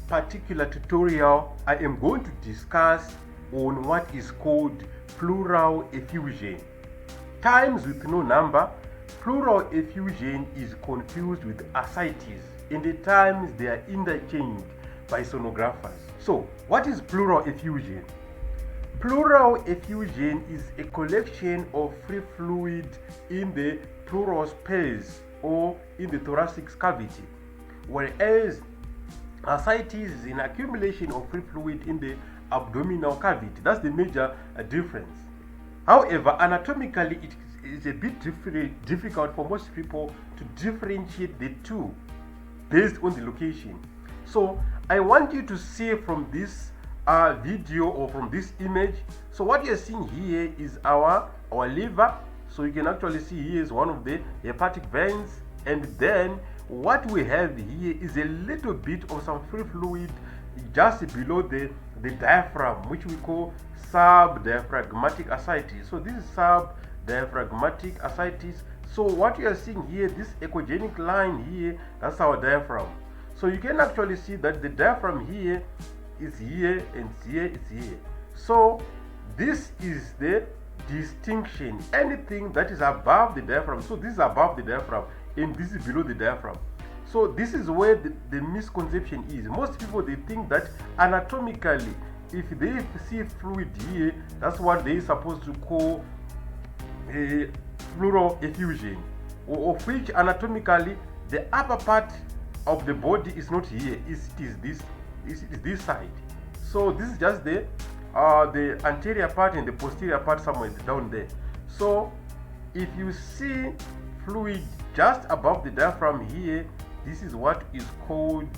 particular tutorial, I am going to discuss on what is called pleural effusion. Times with no number, pleural effusion is confused with ascites, and at times they are interchanged by sonographers. So, what is pleural effusion? Pleural effusion is a collection of free fluid in the pleural space or in the thoracic cavity, whereas ascites is an accumulation of free fluid in the abdominal cavity. That's the major difference. However, anatomically it is a bit difficult for most people to differentiate the two based on the location. So I want you to see from this video or from this image. So what you're seeing here is our liver. So you can actually see here is one of the hepatic veins, and then what we have here is a little bit of some free fluid just below the diaphragm, which we call subdiaphragmatic ascites. So this is subdiaphragmatic ascites. So what you are seeing here, this echogenic line here, that's our diaphragm. So you can actually see that the diaphragm here is here and here is here. So this is the distinction. Anything that is above the diaphragm, so this is above the diaphragm and this is below the diaphragm. So this is where the misconception is. Most people, they think that anatomically, if they see fluid here, that's what they are supposed to call a pleural effusion, of which anatomically the upper part of the body is not here, it is this side. So this is just the anterior part and the posterior part somewhere down there. So if you see fluid just above the diaphragm here, this is what is called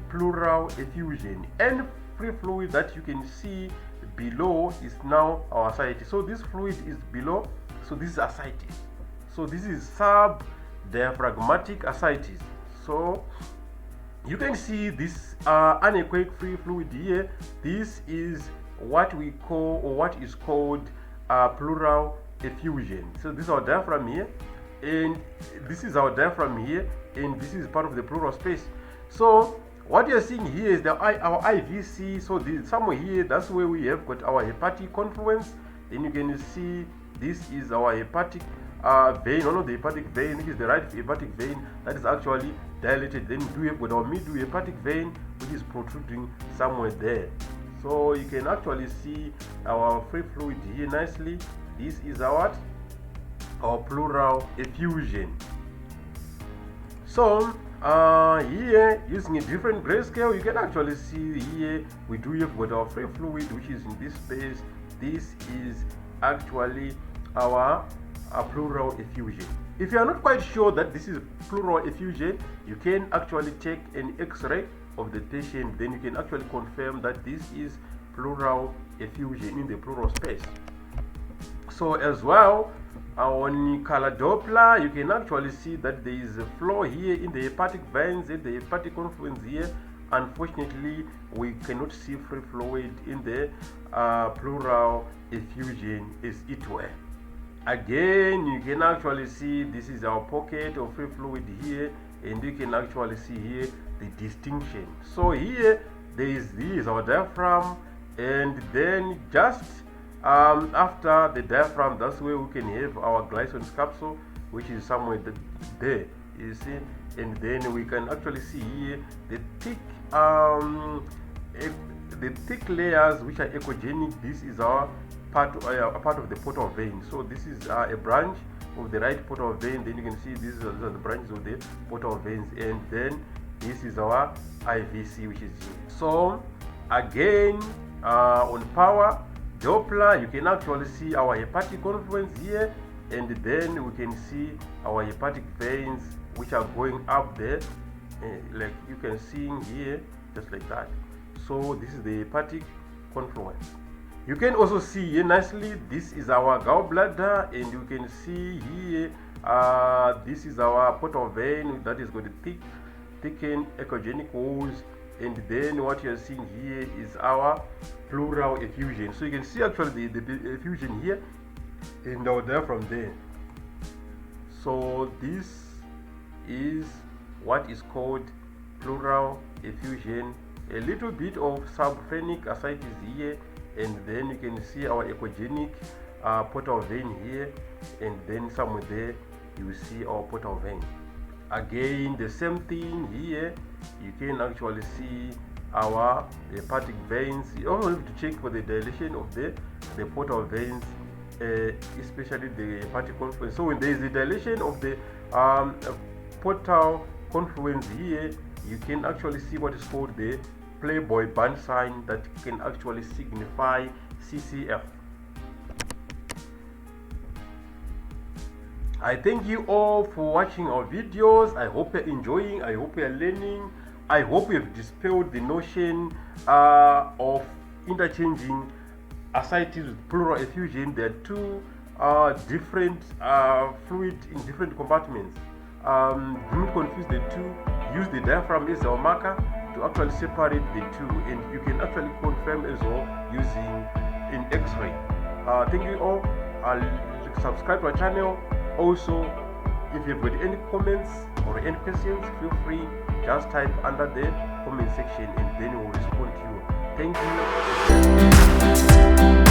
pleural effusion. And free fluid that you can see below is now our ascites. So this fluid is below, so this is ascites. So this is subdiaphragmatic ascites. So you can see this anechoic free fluid here. This is what we call, or what is called pleural effusion. So this is our diaphragm here, and this is our diaphragm here, and this is part of the pleural space. So what you're seeing here is our IVC. So somewhere here, that's where we have got our hepatic confluence. Then you can see this is our hepatic vein, one of the hepatic vein, which is the right hepatic vein that is actually dilated. Then we have got our middle hepatic vein, which is protruding somewhere there. So you can actually see our free fluid here nicely. This is our pleural effusion. So here, using a different grayscale, you can actually see here we do have got our free fluid, which is in this space. This is actually our pleural effusion. If you are not quite sure that this is pleural effusion, you can actually take an X-ray of the patient. Then you can actually confirm that this is pleural effusion in the pleural space. So as well, on color Doppler, you can actually see that there is a flow here in the hepatic veins and the hepatic confluence here. Unfortunately, we cannot see free fluid in the pleural effusion as it were. Again, you can actually see this is our pocket of free fluid here, and you can actually see here the distinction. So here this is our diaphragm, and then just after the diaphragm, that's where we can have our Gleason's capsule, which is somewhere there, you see. And then we can actually see here the thick layers which are echogenic. This is our part of the portal vein. So this is a branch of the right portal vein. Then you can see these are the branches of the portal veins, and then this is our IVC, which is here. So again, on power Doppler, you can actually see our hepatic confluence here, and then we can see our hepatic veins which are going up there, like you can see here, just like that. So this is the hepatic confluence. You can also see here nicely, this is our gallbladder, and you can see here this is our portal vein that is going to thicken echogenic walls, and then what you are seeing here is our pleural effusion. So you can see actually the effusion here, and now there from there. So this is what is called pleural effusion a little bit of subphrenic ascites here, and then you can see our echogenic portal vein here, and then somewhere there you see our portal vein. Again, the same thing here, you can actually see our hepatic veins. You also have to check for the dilation of the portal veins, especially the hepatic confluence. So when there is a dilation of the portal confluence here, you can actually see what is called the Playboy band sign that can actually signify CCF. I thank you all for watching our videos. I hope you're enjoying, I hope you're learning, I hope you've dispelled the notion of interchanging ascites with pleural effusion. There are two different fluids in different compartments. Do not confuse the two. Use the diaphragm as our marker to actually separate the two, and you can actually confirm as well using an X-ray. Thank you all. Subscribe to our channel. Also, if you've got any comments or any questions, feel free, just type under the comment section and then we'll respond to you. Thank you.